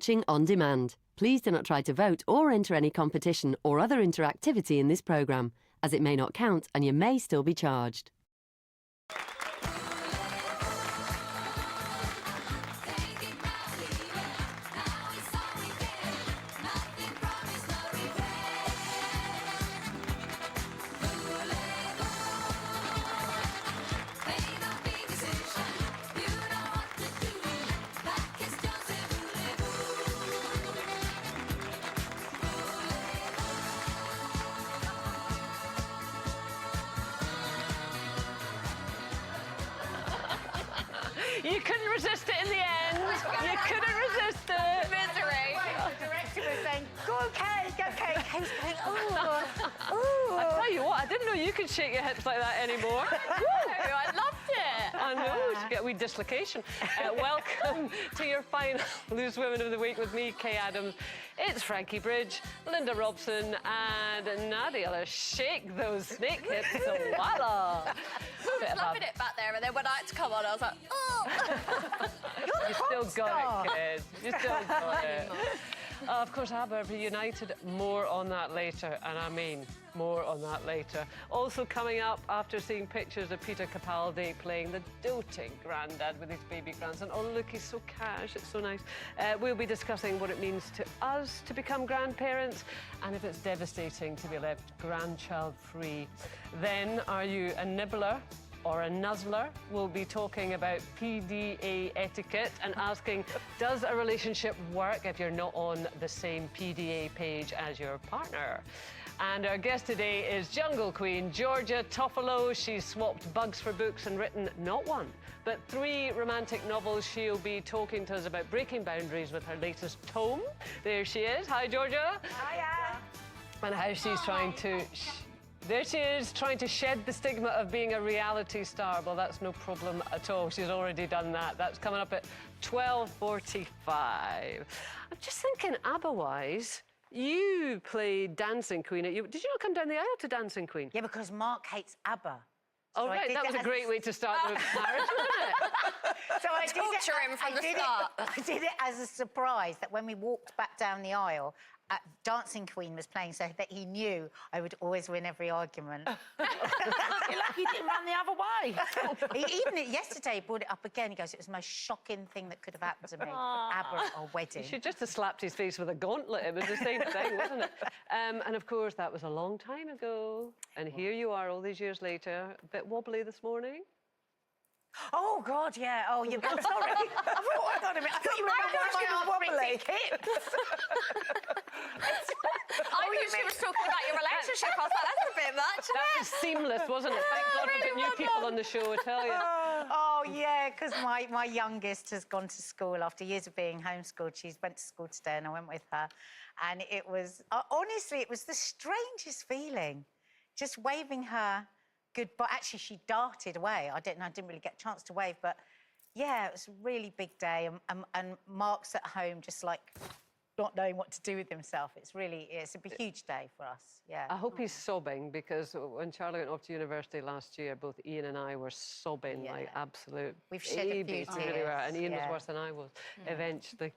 watching on demand. Please do not try to vote or enter any competition or other interactivity in this programme, as it may not count and you may still be charged. You couldn't resist it in the end. You couldn't resist it. Misery. The director was saying, go okay, go okay. He was going, ooh, ooh. I tell you what, I didn't know you could shake your hips like that anymore. I loved it. I know, to get a wee dislocation. Welcome to your final Loose Women of the Week with me, Kay Adams. It's Frankie Bridge, Linda Robson, and Nadia. Let's shake those snake hips. So voila. I was loving it back there, and then when I had to come on, I was like, oh. You still got it, kid. You still got it. Of course, Abba are reunited. More on that later, and I mean more on that later. Also coming up, after seeing pictures of Peter Capaldi playing the doting granddad with his baby grandson. Oh, look, he's so cash. It's so nice. We'll be discussing what it means to us to become grandparents and if it's devastating to be left grandchild-free. Then, are you a nibbler or a nuzzler? We'll be talking about PDA etiquette and asking, does a relationship work if you're not on the same PDA page as your partner? And our guest today is Jungle Queen Georgia Toffolo. She's swapped bugs for books and written not one, but 3 romantic novels. She'll be talking to us about breaking boundaries with her latest tome. There she is. Hi, Georgia. Hiya. And how she's trying to... There she is, trying to shed the stigma of being a reality star. Well, that's no problem at all. She's already done that. That's coming up at 12:45. I'm just thinking, ABBA-wise, you played Dancing Queen. Did you not come down the aisle to Dancing Queen? Yeah, because Mark hates Abba. Oh, right, that was a great way to start the marriage, wasn't it? So I Torture him from the start. I did it as a surprise that when we walked back down the aisle, Dancing Queen was playing, so that he knew I would always win every argument. You're lucky you didn't run the other way. Even yesterday, he brought it up again. He goes, it was the most shocking thing that could have happened to me. Abba at a wedding. You should just have slapped his face with a gauntlet. It was the same thing, wasn't it? And of course, that was a long time ago. And here you are all these years later, a bit wobbly this morning. Oh, God, yeah. Oh, you're sorry. I thought, hang on a minute. I thought you were wobbly. I knew she was talking about your relationship. I was like, that's a bit much, isn't That it? was seamless, wasn't it? Thank God we get new people on the show, I tell you. Oh, yeah, because my youngest has gone to school after years of being homeschooled. She went to school today and I went with her. And it was, honestly, it was the strangest feeling. Just waving her goodbye. Actually, she darted away. I didn't really get a chance to wave, but yeah, it was a really big day. And Mark's at home just like not knowing what to do with himself. It's a huge day for us, yeah. I hope he's sobbing, because when Charlie went off to university last year, both Ian and I were sobbing like absolute We've shed a few babies. We really tears, were. And Ian was yeah. worse than I was, eventually.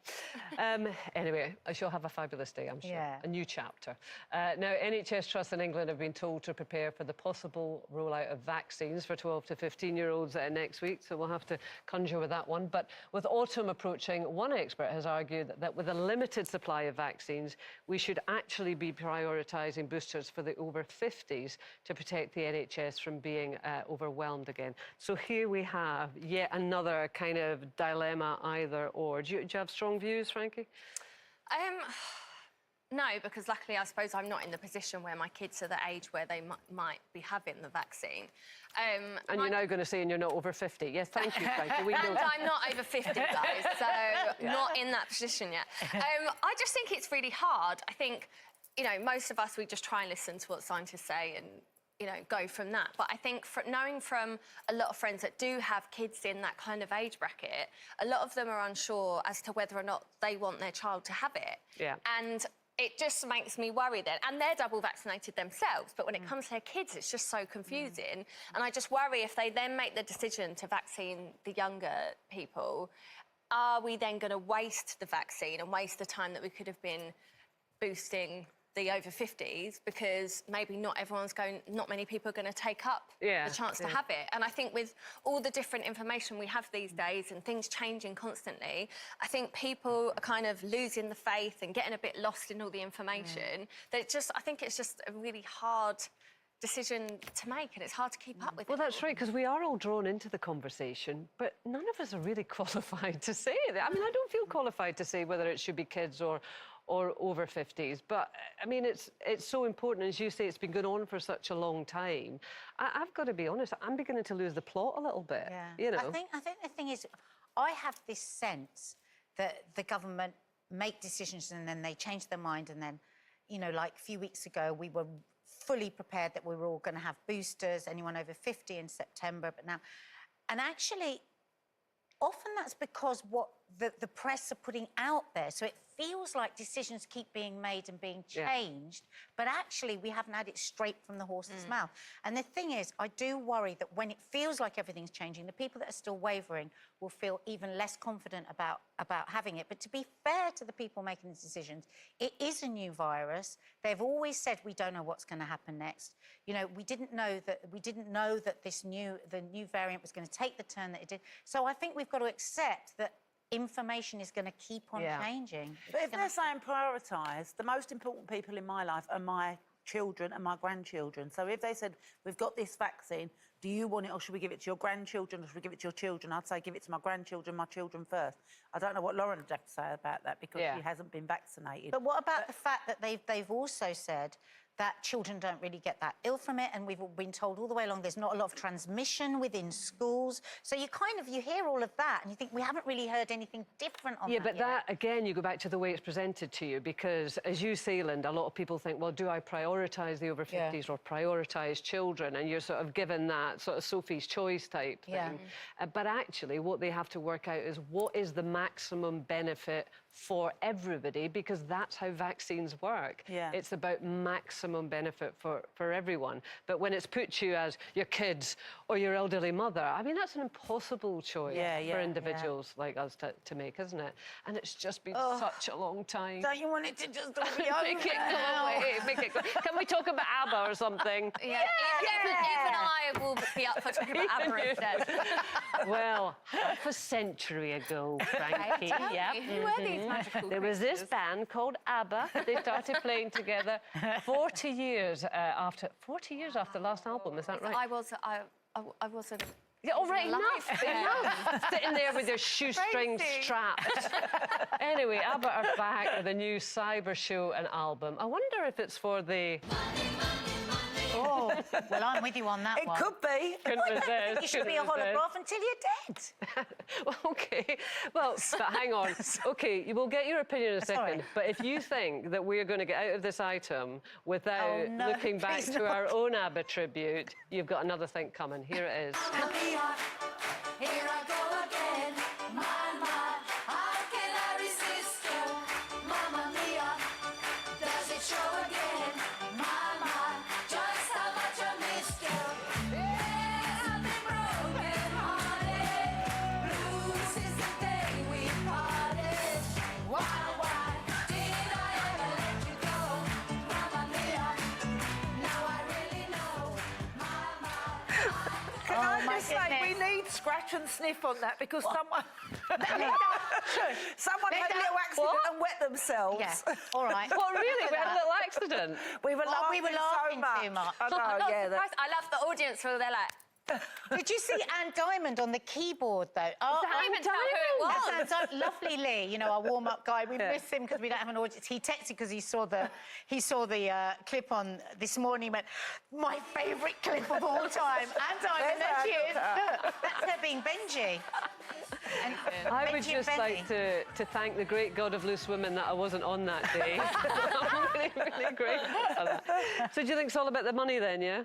Anyway, I shall have a fabulous day, I'm sure. Yeah. A new chapter. Now, NHS trusts in England have been told to prepare for the possible rollout of vaccines for 12 to 15-year-olds next week, so we'll have to conjure with that one. But with autumn approaching, one expert has argued that with a limited supply of vaccines, we should actually be prioritising boosters for the over 50s to protect the NHS from being overwhelmed again. So here we have yet another kind of dilemma, either or. Do you have strong views, Frankie? No, because luckily, I suppose I'm not in the position where my kids are the age where they might be having the vaccine. And you're now going to say, and you're not over 50. Yes, thank you, Frankie. We know. And I'm not over 50, guys, so not in that position yet. I just think it's really hard. I think, you know, most of us, we just try and listen to what scientists say and, you know, go from that. But I think knowing from a lot of friends that do have kids in that kind of age bracket, a lot of them are unsure as to whether or not they want their child to have it. Yeah. And it just makes me worry then. And they're double vaccinated themselves, but when it comes to their kids, it's just so confusing. And I just worry if they then make the decision to vaccine the younger people, are we then going to waste the vaccine and waste the time that we could have been boosting the over 50s, because maybe not many people are going to take up the chance to have it. And I think with all the different information we have these days and things changing constantly, I think people are kind of losing the faith and getting a bit lost in all the information. That I think it's just a really hard decision to make, and it's hard to keep up with. Well, that's right, because we are all drawn into the conversation, but none of us are really qualified to say that. I mean, I don't feel qualified to say whether it should be kids or over 50s. But, I mean, it's so important. As you say, it's been going on for such a long time. I've got to be honest, I'm beginning to lose the plot a little bit, you know. I think the thing is, I have this sense that the government make decisions and then they change their mind, and then, you know, like a few weeks ago, we were fully prepared that we were all going to have boosters, anyone over 50 in September, but now... And actually, often that's because what the press are putting out there. So it feels like decisions keep being made and being changed, but actually we haven't had it straight from the horse's mouth. And the thing is, I do worry that when it feels like everything's changing, the people that are still wavering will feel even less confident about having it. But to be fair to the people making the decisions, it is a new virus. They've always said we don't know what's going to happen next. You know, we didn't know that the new variant was going to take the turn that it did. So I think we've got to accept that information is going to keep on changing. But if they're saying prioritise, the most important people in my life are my children and my grandchildren. So if they said, we've got this vaccine, do you want it, or should we give it to your grandchildren, or should we give it to your children? I'd say give it to my grandchildren, my children first. I don't know what Lauren would have to say about that, because she hasn't been vaccinated. But what about the fact that they've also said that children don't really get that ill from it, and we've been told all the way along there's not a lot of transmission within schools. So you hear all of that and you think we haven't really heard anything different on that. Yeah, but that, again, you go back to the way it's presented to you, because, as you say, Linda, a lot of people think, well, do I prioritise the over 50s or prioritise children? And you're sort of given that sort of Sophie's choice type thing. But actually, what they have to work out is what is the maximum benefit for everybody, because that's how vaccines work. It's about maximum benefit for everyone. But when it's put to you as your kids or your elderly mother, I mean, that's an impossible choice for individuals like us to make, isn't it? And it's just been such a long time. Don't you want it to just all be over? Make it go away. Make it go. Can we talk about Abba or something? Even I will be up for talking about Abba instead. Well, half a century ago, Frankie. Who were these magical There was this band called Abba. They started playing together 40 years after the last album. Is that right? I wasn't. Yeah, all right, enough. Sitting there with their shoestrings strapped. Anyway, Abba are back with a new Cyber Show and album. I wonder if it's for the... Oh, well, I'm with you on that one. It could be. You should be a holograph until you're dead. Well, OK. Well, but hang on. OK, you will get your opinion in a second. But if you think that we're going to get out of this item without looking back to our own Abba tribute, you've got another thing coming. Here it is. Here I go again. How can I resist you? Mamma mia, does it show again? Just how much I missed you. Yeah, I've been broken hearted. Blues is the day we parted. Why did I ever let you go? Mamma mia, now I really know. Can I just say, we need scratch and sniff on that, because someone had a little accident and wet themselves. Yeah, all right. Well, really? We had a little accident? We were laughing, laughing so too much. I know, I'm not yeah. surprised. I love the audience where they're like, Did you see Anne Diamond on the keyboard, though? Oh, I can't even tell who it was. That's lovely Lee, you know, our warm-up guy. We miss him because we don't have an audience. He texted because he saw the clip on this morning. He went, my favourite clip of all time. Anne Diamond, there she is. Look, that's her being Benji. And I would Benji and just like to thank the great God of loose women that I wasn't on that day. I'm really, really grateful for that. So do you think it's all about the money then, yeah?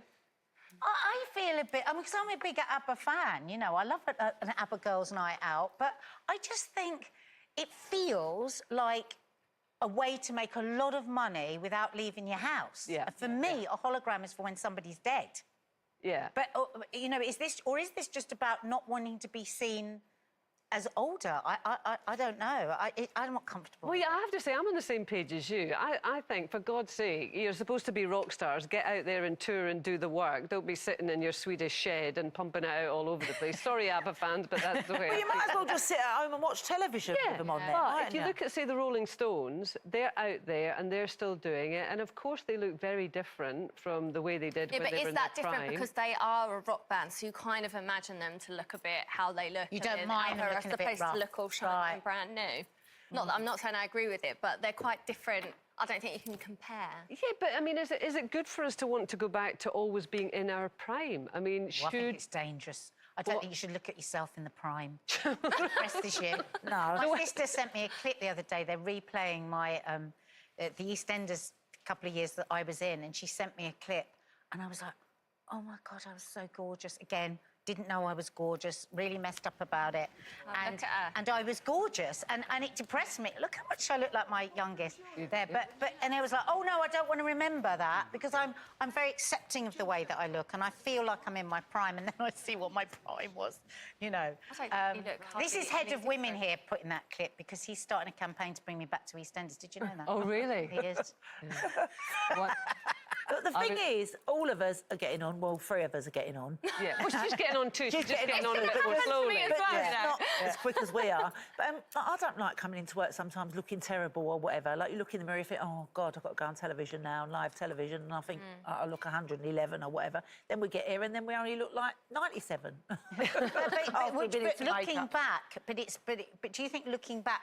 I feel a bit, because I'm a big ABBA fan, you know, I love an ABBA Girls' Night Out, but I just think it feels like a way to make a lot of money without leaving your house. Yeah. For me, a hologram is for when somebody's dead. Yeah. But, you know, is this just about not wanting to be seen as older. I don't know. I'm not comfortable. Well, yeah, I have to say, I'm on the same page as you. I think, for God's sake, you're supposed to be rock stars. Get out there and tour and do the work. Don't be sitting in your Swedish shed and pumping it out all over the place. Sorry, Abba fans, but that's the way. Well, you might as well just sit at home and watch television with them on there. But if you look at, say, the Rolling Stones, they're out there and they're still doing it. And, of course, they look very different from the way they did when they were in their prime. But is that different because they are a rock band, so you kind of imagine them to look a bit how they look? You don't mind them looking a bit rough. As opposed to look all shiny and brand new. Not that I'm not saying I agree with it, but they're quite different. I don't think you can compare. Yeah, but I mean, is it good for us to want to go back to always being in our prime? I mean, I think it's dangerous. I don't think you should look at yourself in the prime. The rest is you. No. My sister sent me a clip the other day. They're replaying my the EastEnders couple of years that I was in, and she sent me a clip, and I was like, oh my God, I was so gorgeous. Again, didn't know I was gorgeous, really messed up about it. Look at her. And I was gorgeous, and it depressed me. Look how much I look like my youngest there. But and it was like, oh no, I don't want to remember that, because I'm very accepting of the way that I look, and I feel like I'm in my prime, and then I see what my prime was, you know. This is head of women here putting that clip, because he's starting a campaign to bring me back to EastEnders. Did you know that? Oh, really? He is. What? But the thing is, all of us are getting on. Well, 3 of us are getting on. Yeah, well, she's getting on too. She's just getting on a bit more happens to slowly. me as But well, yeah, not as quick as we are. But I don't like coming into work sometimes looking terrible or whatever. Like, you look in the mirror, you think, oh, God, I've got to go on television now, live television, and I think I look 111 or whatever. Then we get here and then we only look like 97. But looking back, but do you think looking back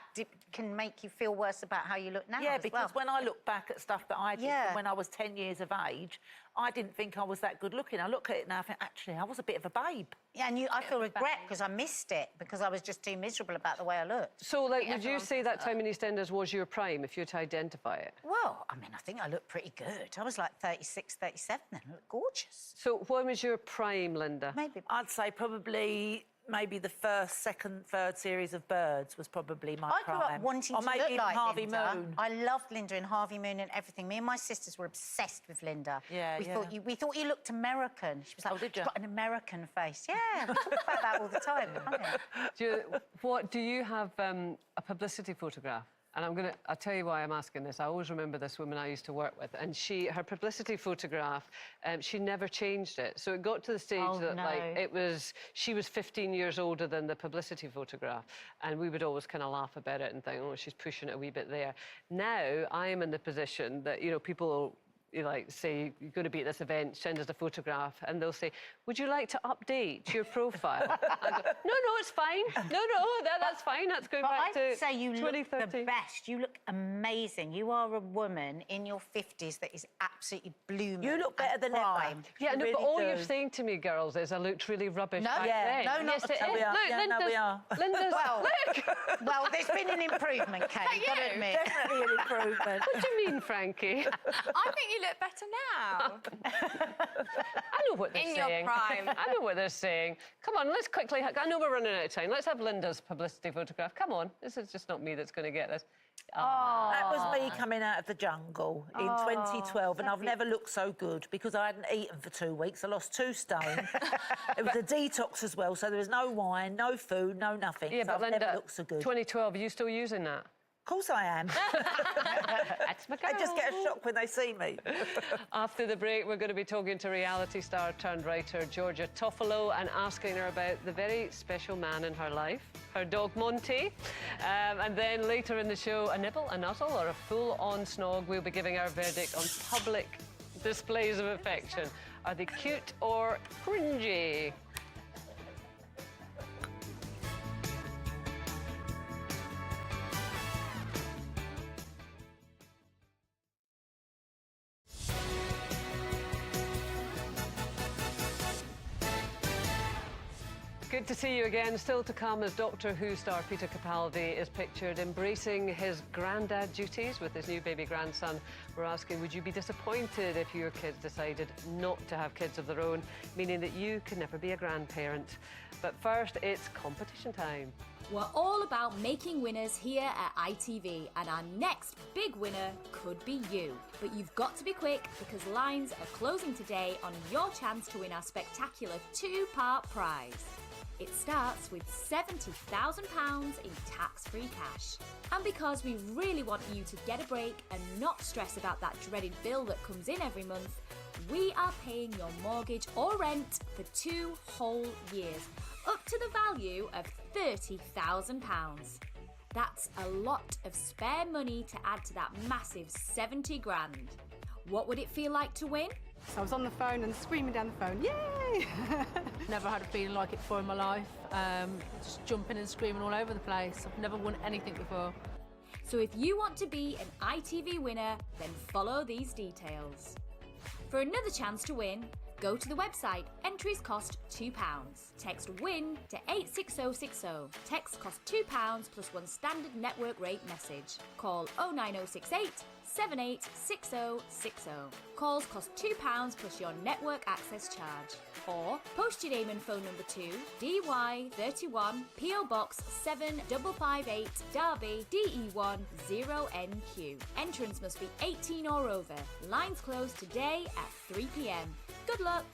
can make you feel worse about how you look now? Yeah, as because well? when I look back at stuff that I did from when I was 10 years of age, I didn't think I was that good looking. I look at it now and think, actually, I was a bit of a babe. Yeah, and I feel regret because I missed it, because I was just too miserable about the way I looked. So, like, would you say that time in EastEnders was your prime, if you were to identify it? Well, I mean, I think I looked pretty good. I was like 36, 37 then. I looked gorgeous. So when was your prime, Linda? Maybe. I'd say probably maybe the first, second, third series of Birds was probably my I grew prime. up wanting or to maybe look even like Harvey Linda. Moon. I loved Linda and Harvey Moon and everything. Me and my sisters were obsessed with Linda. Yeah, we thought you looked American. She was like, did you've you? got an American face. Yeah, we talk about that all the time. Do you have a publicity photograph? And I'll tell you why I'm asking this. I always remember this woman I used to work with, and her publicity photograph, she never changed it. So it got to the stage she was 15 years older than the publicity photograph, and we would always kind of laugh about it and think, oh, she's pushing it a wee bit there. Now I am in the position that, you know, people will, say, you're going to be at this event, send us a photograph, and they'll say, would you like to update your profile? I go, no, it's fine. No, that's fine. That's going back to 2013. I'd say you look the best. You look amazing. You are a woman in your 50s that is absolutely blooming. You look better than prime. ever. Yeah, You no, really but all do. you're saying to me, girls, is I looked really rubbish No, back yeah. then. No, not yes, it at all. is. We are. Look, Yeah, no, we are. Linda's, look! Well, there's been an improvement, Kate, you've got to admit. Definitely an improvement. What do you mean, Frankie? I think you look better now. I know what they're In saying. your prime. I know what they're saying. Come on, let's quickly... I know we're running out of time. Let's have Linda's publicity photograph. Come on. This is just not me that's going to get this. That was me coming out of the jungle in 2012, and I've never looked so good because I hadn't eaten for 2 weeks. I lost 2 stone. It was a detox as well, so there was no wine, no food, no nothing. Yeah, so but I've Linda, never looked so good. 2012, are you still using that? Of course I am. That's my girl. They just get a shock when they see me. After the break, we're going to be talking to reality star turned writer Georgia Toffolo and asking her about the very special man in her life, her dog Monty. And then later in the show, a nibble, a nuzzle, or a full-on snog. We'll be giving our verdict on public displays of affection. Are they cute or cringy? Good to see you again. Still to come as Doctor Who star Peter Capaldi is pictured embracing his granddad duties with his new baby grandson. We're asking, would you be disappointed if your kids decided not to have kids of their own, meaning that you could never be a grandparent? But first, it's competition time. We're all about making winners here at ITV, and our next big winner could be you. But you've got to be quick because lines are closing today on your chance to win our spectacular 2-part prize. It starts with £70,000 in tax-free cash. And because we really want you to get a break and not stress about that dreaded bill that comes in every month, we are paying your mortgage or rent for 2 whole years, up to the value of £30,000. That's a lot of spare money to add to that massive 70 grand. What would it feel like to win? So I was on the phone and screaming down the phone, yay! Never had a feeling like it before in my life. Just jumping and screaming all over the place. I've never won anything before. So if you want to be an ITV winner, then follow these details. For another chance to win, go to the website. Entries cost £2. Text WIN to 86060. Text costs £2 plus one standard network rate message. Call 09068 786060. Calls cost £2 plus your network access charge. Or post your name and phone number to DY31 PO Box 7558 Derby DE1 0NQ. Entrance must be 18 or over. Lines close today at 3 p.m. Good luck!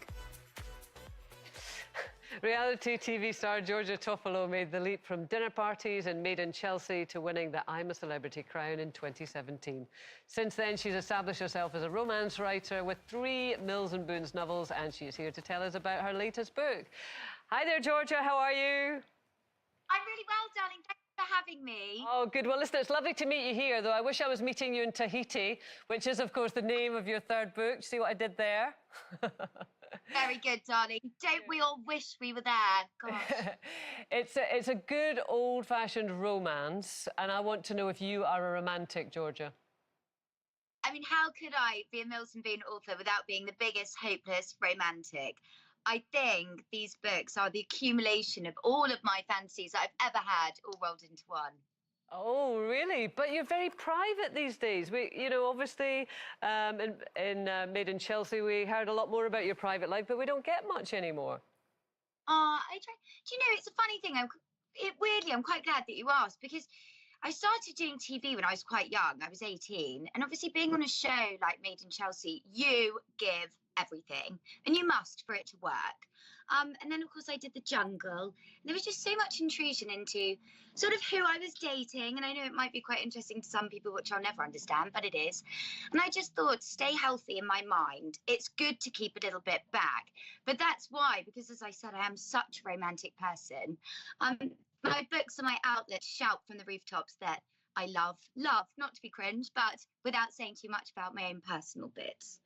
Reality TV star Georgia Toffolo made the leap from dinner parties and Made in Chelsea to winning the I'm a Celebrity crown in 2017. Since then, she's established herself as a romance writer with 3 Mills and Boons novels, and she's here to tell us about her latest book. Hi there, Georgia. How are you? I'm really well, darling. Thanks for having me. Oh, good. Well, listen, it's lovely to meet you here, though I wish I was meeting you in Tahiti, which is, of course, the name of your 3rd book. See what I did there? Very good, darling. Don't we all wish we were there? Gosh. It's a good old-fashioned romance, and I want to know if you are a romantic, Georgia. I mean, how could I be a Mills and Boon author without being the biggest hopeless romantic? I think these books are the accumulation of all of my fantasies that I've ever had, all rolled into one. Oh, really? But you're very private these days. You know, obviously, in Made in Chelsea, we heard a lot more about your private life, but we don't get much anymore. I try. Do you know, it's a funny thing. Weirdly, I'm quite glad that you asked, because I started doing TV when I was quite young. I was 18. And obviously being on a show like Made in Chelsea, you give everything, and you must for it to work. And then, of course, I did The Jungle. There was just so much intrusion into sort of who I was dating. And I know it might be quite interesting to some people, which I'll never understand, but it is. And I just thought, to stay healthy in my mind, it's good to keep a little bit back. But that's why, because as I said, I am such a romantic person. My books are my outlet to shout from the rooftops that I love, not to be cringe, but without saying too much about my own personal bits.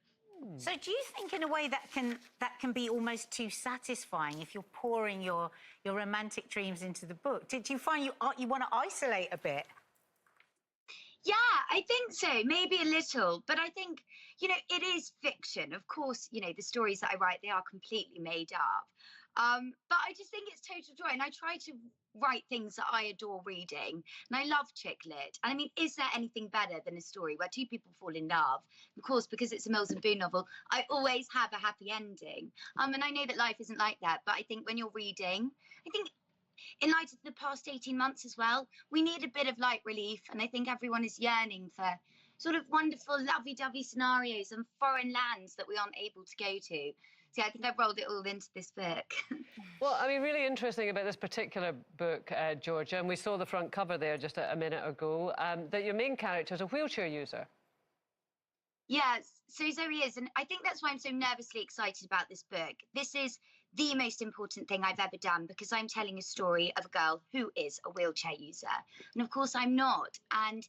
So do you think in a way that can be almost too satisfying if you're pouring your romantic dreams into the book? Did you find you want to isolate a bit? Yeah, I think so. Maybe a little. But I think, you know, it is fiction. Of course, you know, the stories that I write, they are completely made up. But I just think it's total joy. And I try to write things that I adore reading. And I love chick lit. And I mean, is there anything better than a story where 2 people fall in love? Of course, because it's a Mills and Boon novel, I always have a happy ending. And I know that life isn't like that. But I think when you're reading, I think in light of the past 18 months as well, we need a bit of light relief. And I think everyone is yearning for sort of wonderful, lovey-dovey scenarios and foreign lands that we aren't able to go to. So I think I've rolled it all into this book. Well, I mean, really interesting about this particular book, Georgia, and we saw the front cover there just a minute ago, that your main character is a wheelchair user. Yes, so Zoe is, and I think that's why I'm so nervously excited about this book. This is the most important thing I've ever done, because I'm telling a story of a girl who is a wheelchair user. And of course I'm not. And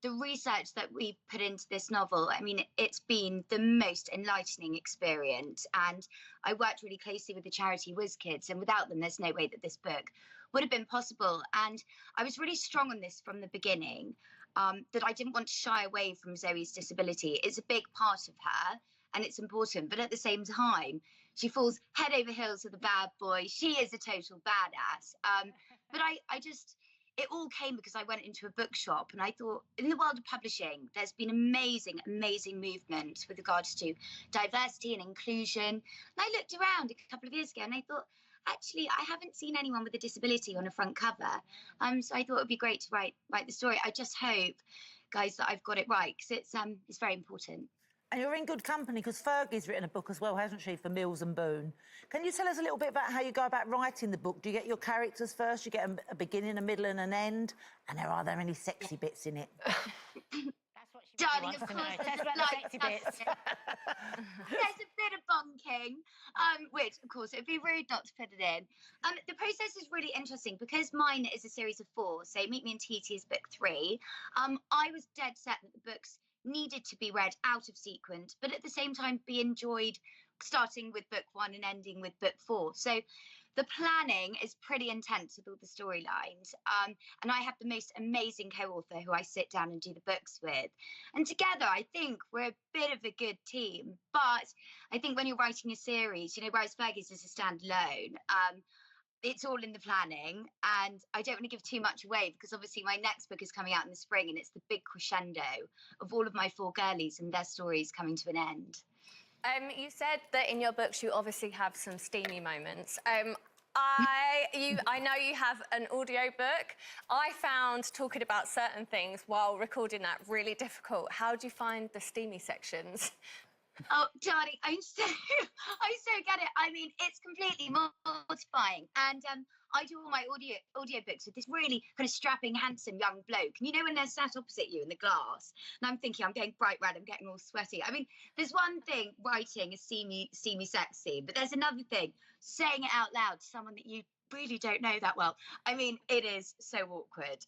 the research that we put into this novel, I mean, it's been the most enlightening experience. And I worked really closely with the charity WizKids, and without them, there's no way that this book would have been possible. And I was really strong on this from the beginning, that I didn't want to shy away from Zoe's disability. It's a big part of her, and it's important. But at the same time, she falls head over heels with a bad boy. She is a total badass. But I just... It all came because I went into a bookshop and I thought, in the world of publishing, there's been amazing movement with regards to diversity and inclusion. And I looked around a couple of years ago and I thought, actually, I haven't seen anyone with a disability on a front cover. So I thought it would be great to write the story. I just hope, guys, that I've got it right, because it's very important. And you're in good company because Fergie's written a book as well, hasn't she, for Mills and Boon. Can you tell us a little bit about how you go about writing the book? Do you get your characters first? You get a beginning, a middle and an end? And are there any sexy bits in it? Darling, of course, there's sexy bits. There's a bit of bunking, which, of course, it would be rude not to put it in. The process is really interesting because mine is a series of 4. So Meet Me in Tahiti is book 3. I was dead set that the books needed to be read out of sequence, but at the same time be enjoyed, starting with book 1 and ending with book 4. So the planning is pretty intense with all the storylines. And I have the most amazing co-author who I sit down and do the books with. And together, I think we're a bit of a good team. But I think when you're writing a series, you know, whereas Fergie's is a standalone, it's all in the planning. And I don't want to give too much away because obviously my next book is coming out in the spring and it's the big crescendo of all of my 4 girlies and their stories coming to an end. You said that in your books you obviously have some steamy moments. I know you have an audio book. I found talking about certain things while recording that really difficult. How do you find the steamy sections? Oh, darling, I so get it. I mean, it's completely mortifying. And I do all my audio books with this really kind of strapping, handsome young bloke. And you know when they're sat opposite you in the glass, and I'm thinking, I'm getting bright red, I'm getting all sweaty. I mean, there's one thing writing is see me sexy, but there's another thing saying it out loud to someone that you really don't know that well. I mean, it is so awkward,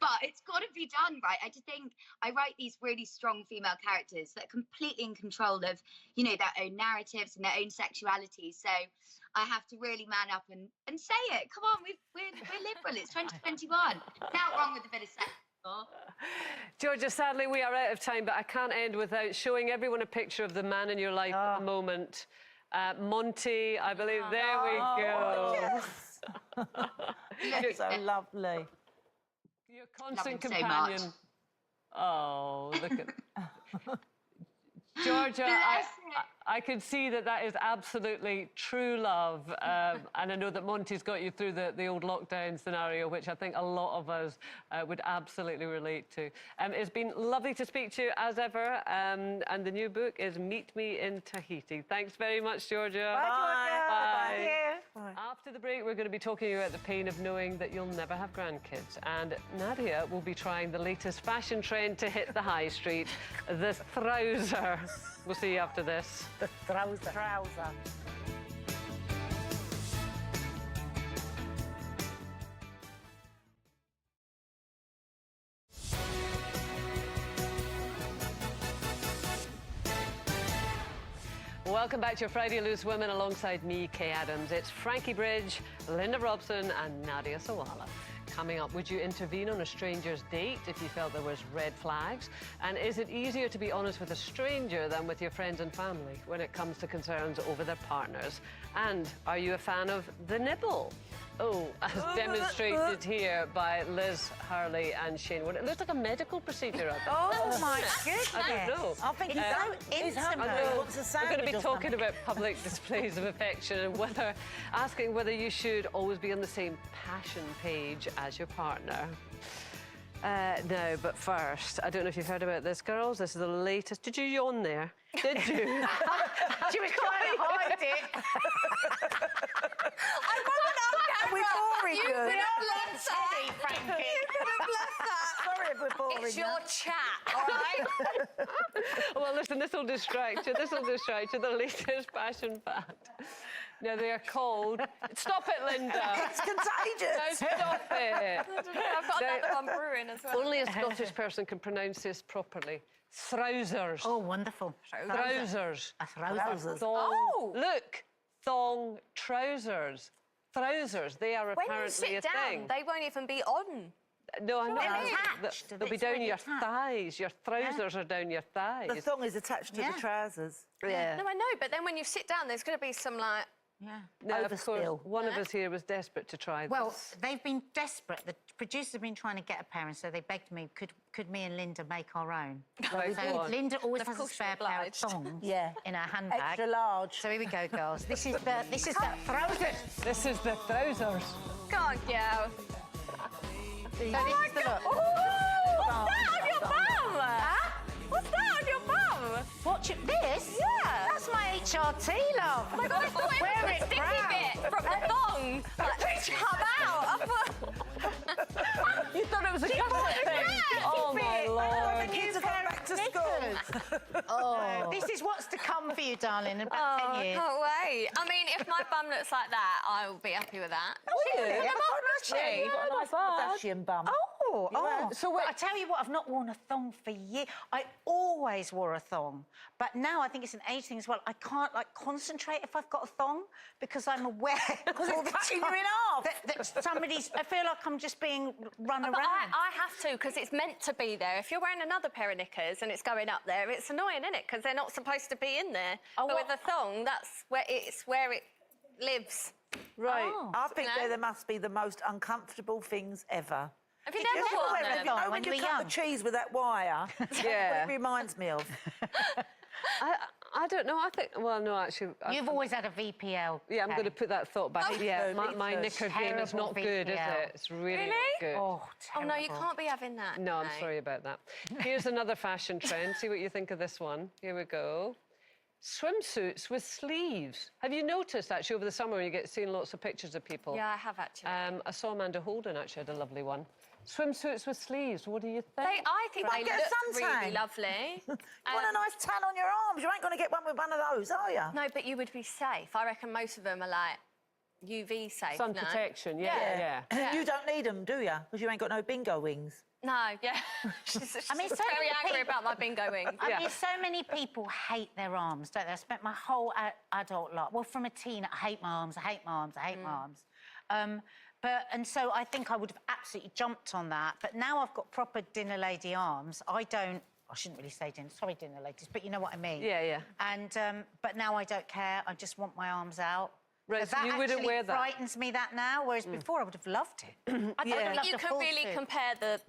but it's got to be done, right? I just think I write these really strong female characters that are completely in control of, you know, their own narratives and their own sexuality. So I have to really man up and say it. Come on, we're liberal. It's 2021. Not wrong with a bit of sex. Georgia, sadly, we are out of time, but I can't end without showing everyone a picture of the man in your life at the moment. Monty, I believe. There we go. Yes. So lovely. Your constant Love him so companion. much. Oh, look at Georgia. I can see that is absolutely true love, and I know that Monty's got you through the old lockdown scenario, which I think a lot of us would absolutely relate to. It's been lovely to speak to you as ever, and the new book is Meet Me in Tahiti. Thanks very much, Georgia. Bye, Georgia. Bye. After the break, we're going to be talking about the pain of knowing that you'll never have grandkids, and Nadia will be trying the latest fashion trend to hit the high street, the trouser. We'll see you after this. The trouser. Welcome back to your Friday Loose Women alongside me, Kay Adams. It's Frankie Bridge, Linda Robson and Nadia Sawala. Coming up, would you intervene on a stranger's date if you felt there was red flags? And is it easier to be honest with a stranger than with your friends and family when it comes to concerns over their partners? And are you a fan of the nipple? Oh, as demonstrated here by Liz, Harley and Shane. Well, it looks like a medical procedure. Oh, my goodness. I don't know. I think it's so intimate. We're going to be talking about public displays of affection and asking whether you should always be on the same passion page as your partner. No, but first, I don't know if you've heard about this, girls. This is the latest. Did you yawn there? Did you? She was trying to hide it. I wasn't on camera. We're boring you. We're not sorry, Frankie. Sorry if we're boring. It's your chat, all right? Well, listen, this will distract you. This will distract you. The latest fashion fact. Now, they are called... Stop it, Linda. It's contagious. No, stop it. I've got another one brewing as well. Only a Scottish person can pronounce this properly. Trousers. Oh, wonderful. Trousers. Trousers. Thong. Oh. Look, thong trousers. Trousers, they are When apparently you sit a down, thing. they won't even be on. No, I'm not. attached. They'll be It's down already your attached. thighs. Your trousers are down your thighs. The thong is attached to Yeah. the trousers. Yeah. No, I know, but then when you sit down, there's going to be some, like... Yeah. Now, of course, Overspill. one of us here was desperate to try this. Well, they've been desperate. The producers have been trying to get a pair, and so they begged me, could me and Linda make our own? Right, go So on. Linda always Of has a course spare you're pair of obliged. thongs Yeah. in her handbag. Extra large. So here we go, girls. This is the trousers. This is the trousers. Go on, girl. So this is the look. What's that on your bum? Huh? What's that on your bum? Watch HRT, love. Oh my God, I thought it Wear was it the sticky proud. bit from the thong. Like, to come out. I thought... You thought it was a couple thing? Oh, my Lord. The kids have gone back to school. Oh. This is what's to come for you, darling, in about 10 I years. can't wait. I mean, if my bum looks like that, I will be happy with that. Yeah, Well, I'm yeah, you've got a nice Kardashian bum. Oh, So wait- I tell you what, I've not worn a thong for years. I always wore a thong, but now I think it's an age thing as well. I can't like concentrate if I've got a thong because I'm aware Because all it's the cutting you time in half. that somebody's. I feel like I'm just being run But around. I have to, because it's meant to be there. If you're wearing another pair of knickers and it's going up there, it's annoying, isn't it? Because they're not supposed to be in there. Oh, but what- with a thong, that's where it lives. Right. Oh. I think No. there must be the most uncomfortable things ever. Have you Did you never ever worn wear a them? thong? Oh, when when you you were cut young. the cheese with that wire. That's Yeah. what it reminds me of. I don't know. I think. Well, no, actually. You've always had a VPL. Yeah, I'm going to put that thought back. Oh, Yeah, me my too. knicker game is Terrible not good, is VPL. it? It's really, Really? not good. Oh, Oh, no, you terrible. can't be having that. No, I'm sorry about that. Here's another fashion trend. See what you think of this one. Here we go. Swimsuits with sleeves. Have you noticed, actually, over the summer when you get seeing lots of pictures of people? Yeah, I have actually. I saw Amanda Holden, actually, had a lovely one. Swimsuits with sleeves, what do you think? I think they might get a look really suntan. lovely. You want a nice tan on your arms. You ain't going to get one with one of those, are you? No, but you would be safe. I reckon most of them are like UV safe. Sun no? protection, yeah. You don't need them, do you? Because you ain't got no bingo wings. No, yeah. She's I mean, so very many angry people- about my bingo wings. I mean, so many people hate their arms, don't they? I spent my whole adult life, well, from a teen, I hate my arms, I hate my arms, I hate my arms. And so I think I would have absolutely jumped on that. But now I've got proper dinner lady arms. I shouldn't really say dinner, sorry, dinner ladies, but you know what I mean. Yeah, yeah. And, but now I don't care. I just want my arms out. Right, So so that you wouldn't actually wear that? frightens me that now, whereas before I would have loved it. I I would have think loved you a can full really suit. compare the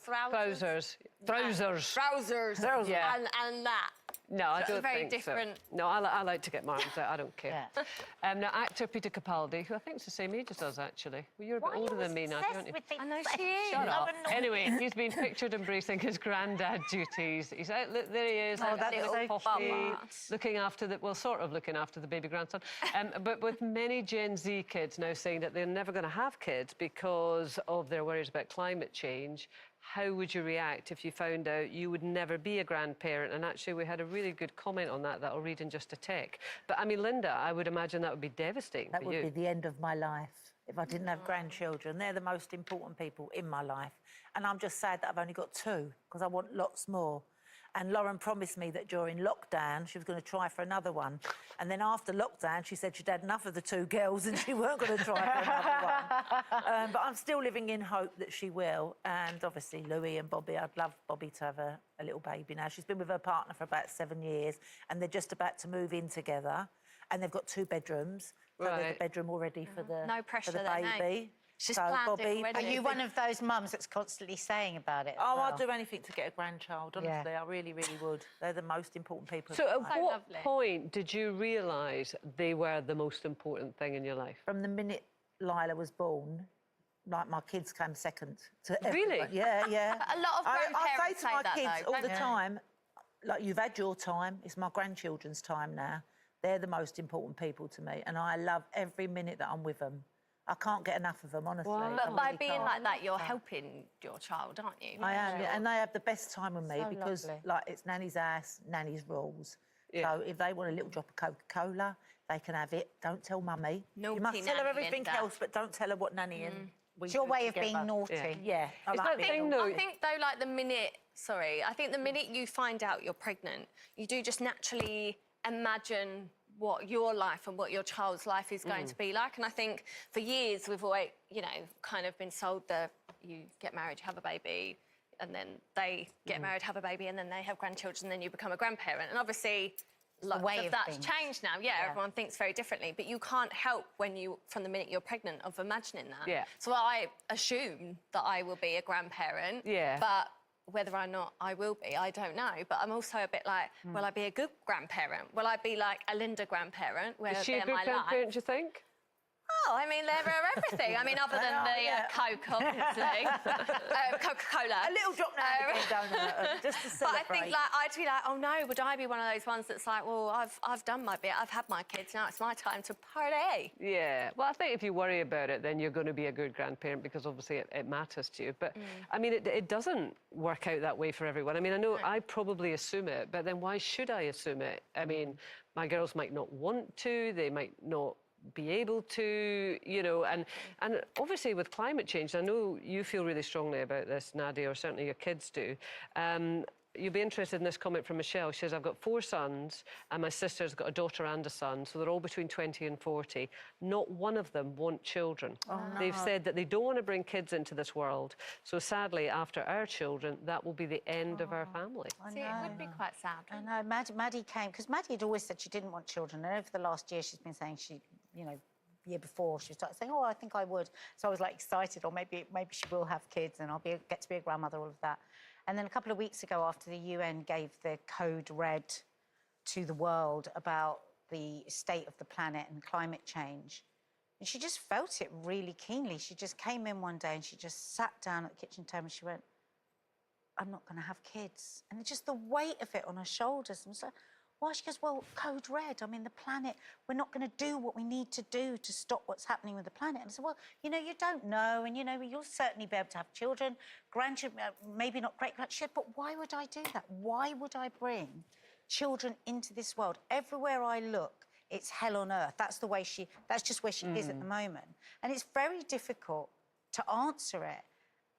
trousers. Trousers. Trousers. Yeah. And that. No, I So don't very think different. so. No, I like to get my arms out. I don't care. Now, actor Peter Capaldi, who I think is the same age as us, actually. Well, you're a bit Why are older you than me now, obsessed aren't you? with things I know like- she is. Shut So up. annoying. Anyway, he's been pictured embracing his granddad duties. He's out, look, there he is, Oh, out that's with so a coffee, cute. looking after the, well, sort of looking after the baby grandson. But with many Gen Z kids now saying that they're never going to have kids because of their worries about climate change, how would you react if you found out you would never be a grandparent? And actually, we had a really good comment on that I'll read in just a tick. But I mean, Linda, I would imagine that would be devastating That for would you. be the end of my life if I didn't have grandchildren. They're the most important people in my life. And I'm just sad that I've only got 2 because I want lots more. And Lauren promised me that during lockdown she was going to try for another one. And then after lockdown she said she'd had enough of the 2 girls and she weren't going to try for another one. But I'm still living in hope that she will. And obviously Louis and Bobby, I'd love Bobby to have a little baby now. She's been with her partner for about 7 years and they're just about to move in together. And they've got 2 bedrooms. So there's Right. a bedroom already for the, No pressure for the there, no. baby. She's So, planned it Bobby, already. Are you one of those mums that's constantly saying about it? as Oh, well? I'd do anything to get a grandchild, honestly. I really, really would. They're the most important people. So in at my life. what lovely. point did you realise they were the most important thing in your life? From the minute Lila was born, like, my kids came second to Really? everyone. Yeah, yeah. A lot of I grandparents say to my say that, kids though. all the time, like, you've had your time, it's my grandchildren's time now. They're the most important people to me, and I love every minute that I'm with them. I can't get enough of them, honestly. Wow. But I by really being can't. like that, you're helping your child, aren't you? I am, yeah, and they have the best time with me So because, lovely. like, it's Nanny's house, Nanny's rules. Yeah. So if they want a little drop of Coca-Cola, they can have it. Don't tell Mummy. You Naughty must tell her Nanny, everything Linda. else, but don't tell her what Nanny and we It's your do way of being together. naughty. Yeah, I Is like that being thing, naughty. though? I think, though, like, I think the minute you find out you're pregnant, you do just naturally imagine what your life and what your child's life is going to be like. And I think for years we've always, you know, kind of been sold that you get married, you have a baby, and then they get married, have a baby, and then they have grandchildren, and then you become a grandparent. And obviously, lots way of of that's things. changed now. Yeah, everyone thinks very differently, but you can't help when you, from the minute you're pregnant, of imagining that. Yeah. So I assume that I will be a grandparent. Yeah. But whether or not I will be, I don't know. But I'm also a bit like, will I be a good grandparent? Will I be like a Linda grandparent, where Is she a they're good my grandparent, life? do you think? Oh, I mean, they're everything. I mean, other than Coke, obviously. Coca-Cola. A little drop now and again, just to celebrate. But I think, like, I'd be like, oh, no, would I be one of those ones that's like, well, I've done my bit, I've had my kids, now it's my time to party. Yeah, well, I think if you worry about it, then you're going to be a good grandparent because obviously it matters to you. But, I mean, it doesn't work out that way for everyone. I mean, I know I probably assume it, but then why should I assume it? I mean, my girls might not want to, they might not be able to, you know, and obviously with climate change, I know you feel really strongly about this, Nadia, or certainly your kids do. You'll be interested in this comment from Michelle. She says, I've got 4 sons and my sister's got a daughter and a son, so they're all between 20 and 40. Not one of them want children. Oh, no. They've said that they don't want to bring kids into this world. So sadly, after our children, that will be the end of our family. See, it would be quite sad. I know. Maddie came, because Maddie had always said she didn't want children. And over the last year, she's been saying she, you know, year before, she started saying, oh, I think I would. So I was like excited, or maybe she will have kids and I'll get to be a grandmother, all of that. And then a couple of weeks ago, after the UN gave the code red to the world about the state of the planet and climate change, and she just felt it really keenly. She just came in one day and she just sat down at the kitchen table and she went, I'm not going to have kids. And just the weight of it on her shoulders. And so, why? She goes, well, code red. I mean, the planet, we're not going to do what we need to do to stop what's happening with the planet. And I said, well, you know, you don't know. And, you know, you'll certainly be able to have children, grandchildren, maybe not great-grandchildren. But why would I do that? Why would I bring children into this world? Everywhere I look, it's hell on earth. That's just where she is at the moment. And it's very difficult to answer it.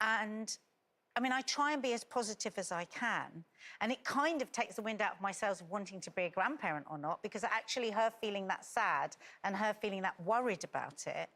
And I mean, I try and be as positive as I can, and it kind of takes the wind out of my sails of wanting to be a grandparent or not, because actually her feeling that sad and her feeling that worried about it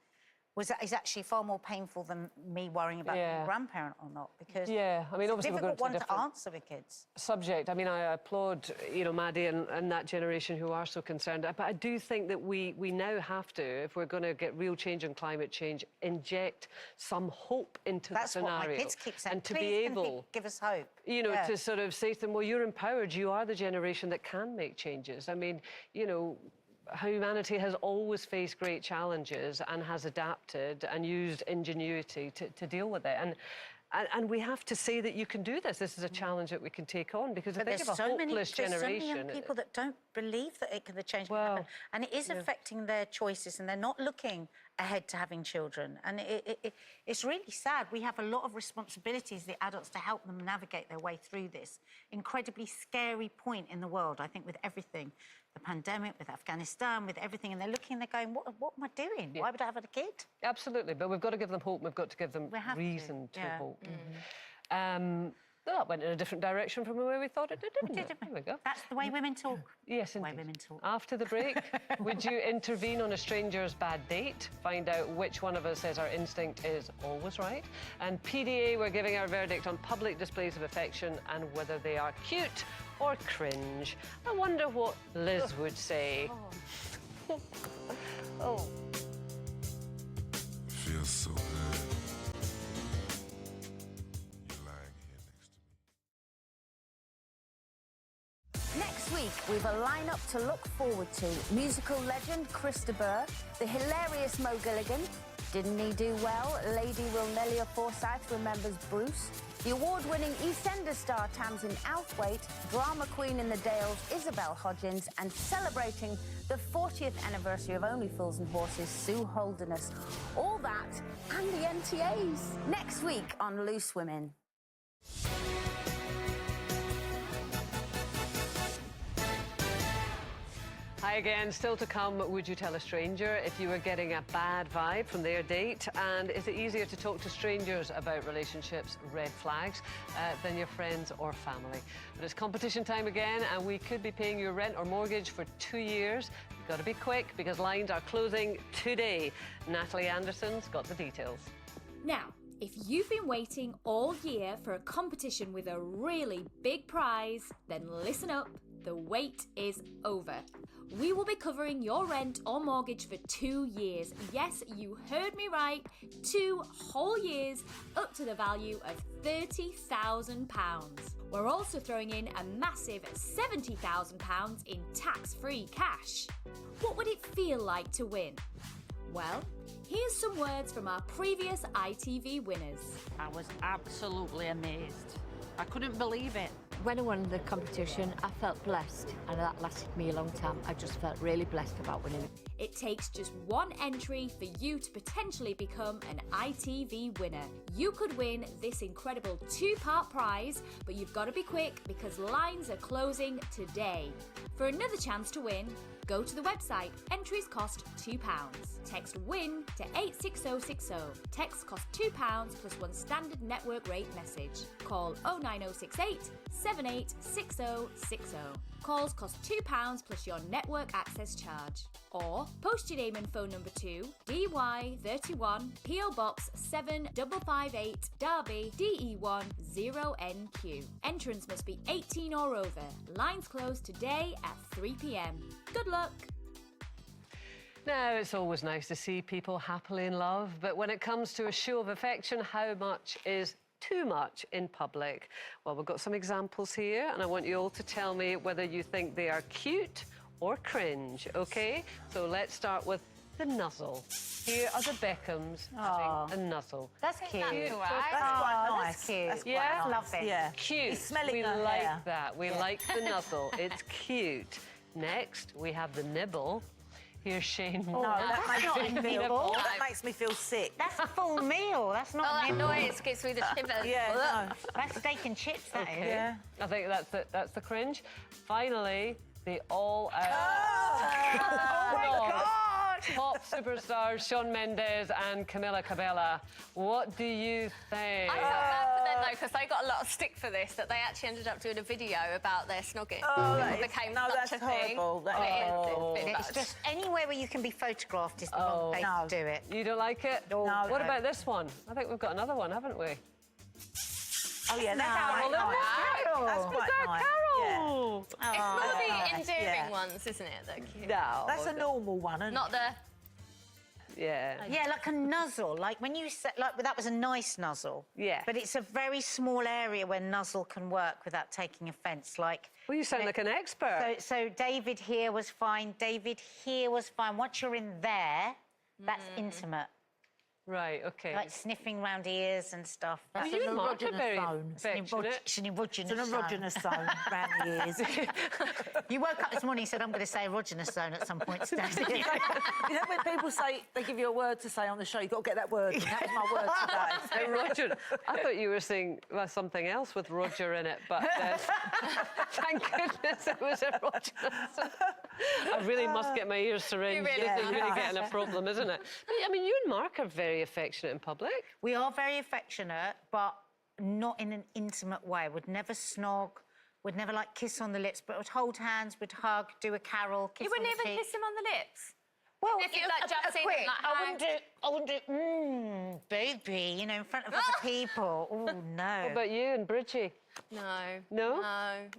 is actually far more painful than me worrying about being a grandparent or not, because I mean, obviously it's a difficult one to answer with kids. Subject. I mean, I applaud, you know, Maddie and that generation who are so concerned. But I do think that we now have to, if we're going to get real change in climate change, inject some hope into the scenario. That's what my kids keep saying. And to be able, give us hope. You know, to sort of say to them, well, you're empowered. You are the generation that can make changes. I mean, you know, humanity has always faced great challenges and has adapted and used ingenuity to deal with it. And we have to say that you can do this. This is a challenge that we can take on, because if they have a hopeless generation... There's so many young people that don't believe that the change can happen. And it is affecting their choices, and they're not looking ahead to having children. And it's really sad. We have a lot of responsibilities, the adults, to help them navigate their way through this incredibly scary point in the world, I think, with everything. The pandemic, with Afghanistan, with everything, and they're looking, they're going, what am I doing? Why would I have a kid? Absolutely, but we've got to give them hope, we've got to give them reason to hope. That went in a different direction from the way we thought it did, didn't it? There we go. That's the way women talk. Yes, indeed. The way women talk. After the break, would you intervene on a stranger's bad date? Find out which one of us says our instinct is always right. And PDA, we're giving our verdict on public displays of affection and whether they are cute or cringe. I wonder what Liz would say. Oh. Feels so good. Next week, we've a lineup to look forward to. Musical legend Chris de Burgh, the hilarious Mo Gilligan, Didn't He Do Well? Lady Wilnelia Forsyth remembers Bruce. The award-winning EastEnders star Tamsin Outhwaite, drama queen in the Dales Isabel Hodgins, and celebrating the 40th anniversary of Only Fools and Horses, Sue Holderness. All that and the NTAs. Next week on Loose Women. Hi again, still to come, would you tell a stranger if you were getting a bad vibe from their date? And is it easier to talk to strangers about relationships, red flags, than your friends or family? But it's competition time again, and we could be paying your rent or mortgage for 2 years. You've got to be quick because lines are closing today. Natalie Anderson's got the details. Now, if you've been waiting all year for a competition with a really big prize, then listen up, the wait is over. We will be covering your rent or mortgage for 2 years. Yes, you heard me right, 2 whole years, up to the value of £30,000. We're also throwing in a massive £70,000 in tax-free cash. What would it feel like to win? Well, here's some words from our previous ITV winners. I was absolutely amazed. I couldn't believe it. When I won the competition, I felt blessed, and that lasted me a long time. I just felt really blessed about winning. It takes just one entry for you to potentially become an ITV winner. You could win this incredible 2-part prize, but you've got to be quick because lines are closing today. For another chance to win, go to the website. Entries cost £2. Text WIN to 86060. Text cost £2 plus one standard network rate message. Call 09068 786060. Calls cost £2 plus your network access charge. Or post your name and phone number to DY31 PO Box 7558 Derby DE1 0NQ. Entrants must be 18 or over. Lines close today at 3 p.m. Good luck. Now, it's always nice to see people happily in love, but when it comes to a show of affection, how much is too much in public? Well, we've got some examples here, and I want you all to tell me whether you think they are cute or cringe, OK? So let's start with the nuzzle. Here are the Beckhams having a nuzzle. That's cute. That's quite nice. That's cute. That's quite Yeah? nice. Love it. Yeah. Cute. He's smelling we her like hair. that. We like the nuzzle. It's cute. Next, we have the nibble. Here's Shane. No, that makes not me feel. nibble. That makes me feel sick. That's a full meal. That's not Oh, a that nibble. noise gives me the shivers. Yeah, no. That's steak and chips, that is. Yeah. I think that's the cringe. Finally, the all-out Oh, my God! top superstars Shawn Mendes and Camila Cabello. What do you think? I felt bad for them though because they got a lot of stick for this. That they actually ended up doing a video about their snogging. Oh, that it is- became no, such that's a thing. horrible. That It is is, horrible. it's a bit It's much. just anywhere where you can be photographed is the wrong place no. to do it. You don't like it? No. What about this one? I think we've got another one, haven't we? Oh, yeah, that's quite look nice. at Carol. That's quite nice. Carol. It's more the nice, endearing yeah. ones, isn't it? That are cute. No. That's a normal one, isn't Not the. Yeah. Yeah, like a nuzzle. Like when you said, like that was a nice nuzzle. Yeah. But it's a very small area where nuzzle can work without taking offence. Like. Well, you sound like an expert. So David here was fine. David here was fine. Once you're in there, that's intimate. Right, OK. Like sniffing round ears and stuff. Well, That's you and Mark are very It's an affectionate. it's an erogenous It's an erogenous zone around the ears. You woke up this morning and said, I'm going to say erogenous zone at some point today. You know when people say, they give you a word to say on the show, you've got to get that word. And that was my word today. Roger. I thought you were saying something else with Roger in it, but thank goodness it was a Roger. I really must get my ears syringed. really This is must. really getting a problem, isn't it? But, I mean, you and Mark are very affectionate in public. We are very affectionate, but not in an intimate way. Would never snog, would never like kiss on the lips, but would hold hands, would hug, do a carol, kiss You wouldn't on the even cheek. kiss him on the lips. Well, If you, like, just a in, quick, like, I wouldn't do, baby, you know, in front of other people. Oh, no. What about you and Bridgie? No. No?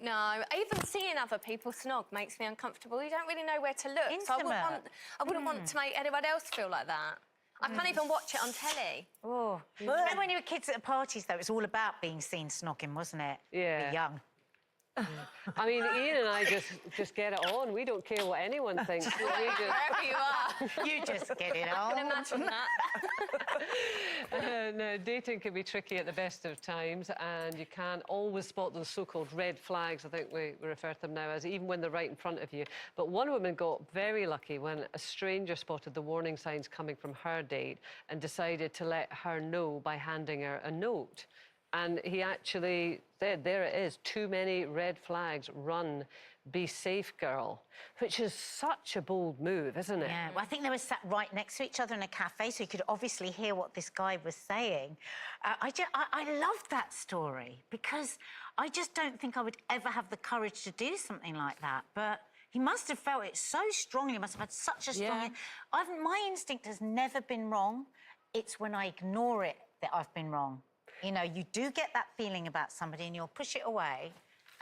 No. Even seeing other people snog makes me uncomfortable. You don't really know where to look. So Intimate. I wouldn't want to make anyone else feel like that. I can't even watch it on telly. Oh. You know when you were kids at the parties, though, it was all about being seen snogging, wasn't it? Yeah. You're young. I mean, Ian and I just get it on. We don't care what anyone thinks. We just... Wherever you are. You just get it I on. can imagine that. No, dating can be tricky at the best of times, and you can't always spot those so-called red flags, I think we refer to them now as, even when they're right in front of you. But one woman got very lucky when a stranger spotted the warning signs coming from her date and decided to let her know by handing her a note. And he actually said, there it is, too many red flags, run, be safe, girl, which is such a bold move, isn't it? Yeah, well, I think they were sat right next to each other in a cafe, so you could obviously hear what this guy was saying. I loved that story because I just don't think I would ever have the courage to do something like that. But he must have felt it so strongly, he must have had such a strong... My instinct has never been wrong. It's when I ignore it that I've been wrong. You know, you do get that feeling about somebody and you'll push it away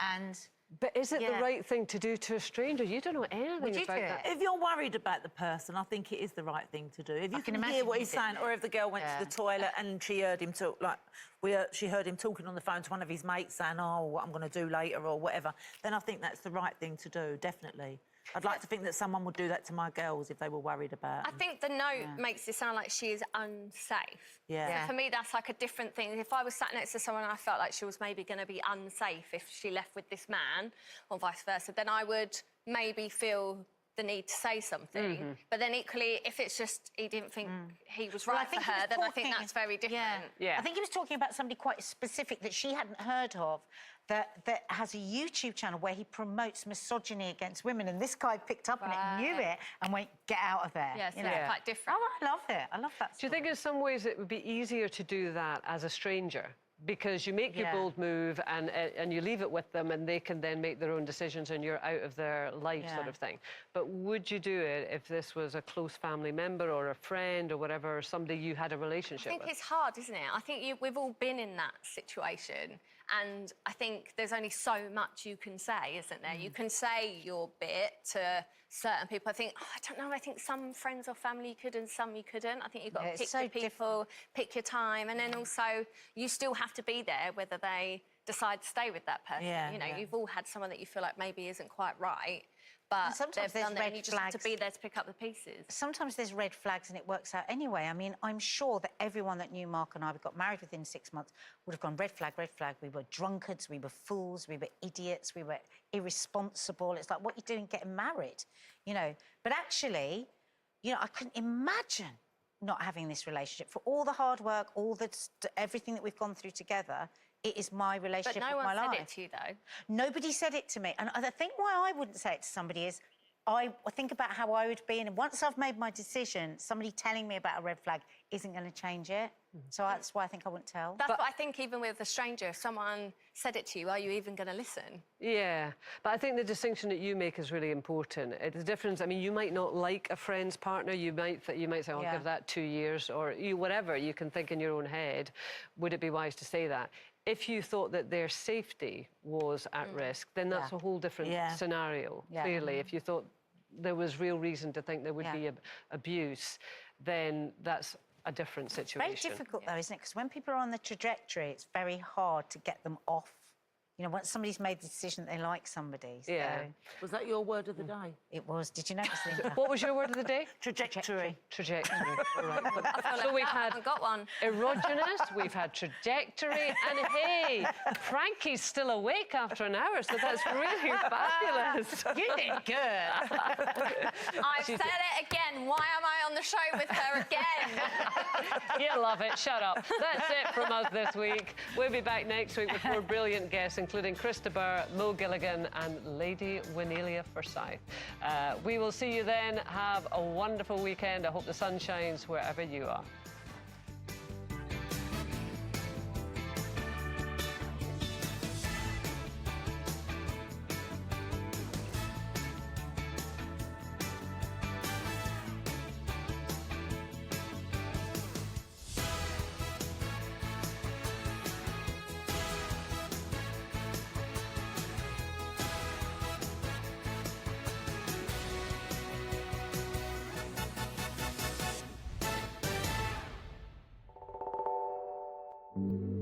and... But is it the right thing to do to a stranger? You don't know anything Would you about do that. If you're worried about the person, I think it is the right thing to do. If you can hear imagine what you he's did. saying, or if the girl went to the toilet and she heard him talk, like she heard him talking on the phone to one of his mates saying, "Oh, what I'm going to do later" or whatever, then I think that's the right thing to do, definitely. I'd like to think that someone would do that to my girls if they were worried about I them. think the note makes it sound like she is unsafe. Yeah. So for me, that's like a different thing. If I was sat next to someone and I felt like she was maybe going to be unsafe if she left with this man, or vice versa, then I would maybe feel the need to say something. But then equally, if it's just he didn't think he was Well, I right for think he was her, then I think talking- that's very different. Yeah. I think he was talking about somebody quite specific that she hadn't heard of, that has a YouTube channel where he promotes misogyny against women, and this guy picked up on it, knew it, and went, get out of there. Yeah, so you know? it's quite different. Oh, I love it. I love that. Do you think in some ways it would be easier to do that as a stranger? Because you make your bold move and you leave it with them and they can then make their own decisions and you're out of their life sort of thing. But would you do it if this was a close family member or a friend or whatever, or somebody you had a relationship I think with? it's hard, isn't it? I think we've all been in that situation, and I think there's only so much you can say, isn't there? You can say your bit to certain people. I think, I don't know, I think some friends or family you could and some you couldn't. I think you've got to pick your people, pick your time, and then also you still have to be there whether they decide to stay with that person. You know, you've all had someone that you feel like maybe isn't quite right, but sometimes they've done there's that and you just have to be there to pick up the pieces. Sometimes there's red flags and it works out anyway. I mean, I'm sure that everyone that knew Mark and I, we got married within 6 months, would have gone red flag, red flag. We were drunkards, we were fools, we were idiots, we were irresponsible. It's like, what are you doing getting married? You know, but actually, you know, I couldn't imagine not having this relationship. For all the hard work, all the everything that we've gone through together, it is my relationship But no with my one life. said it to you, though. Nobody said it to me. And I think why I wouldn't say it to somebody is I think about how I would be, and once I've made my decision, somebody telling me about a red flag isn't going to change it. So that's why I think I wouldn't tell. That's what I think, even with a stranger, if someone said it to you, are you even going to listen? Yeah, but I think the distinction that you make is really important. It's the difference. I mean, you might not like a friend's partner. You might say, "I'll give that 2 years," or whatever. You can think in your own head. Would it be wise to say that? If you thought that their safety was at risk, then that's a whole different scenario. Clearly, if you thought there was real reason to think there would be abuse, then that's a different situation. It's very difficult, though, isn't it? Because when people are on the trajectory, it's very hard to get them off. You know, once somebody's made the decision that they like somebody. So. Was that your word of the day? It was. Did you notice, Linda? What was your word of the day? Trajectory. Trajectory. All right. I So we've I had haven't got one. erogenous, we've had trajectory, and hey, Frankie's still awake after an hour, so that's really fabulous. You did good. I've said it again. Why am I on the show with her again? You love it. Shut up. That's it from us this week. We'll be back next week with more brilliant guests, including Chris de Burgh, Mo Gilligan and Lady Winelia Forsyth. We will see you then. Have a wonderful weekend. I hope the sun shines wherever you are. Thank you.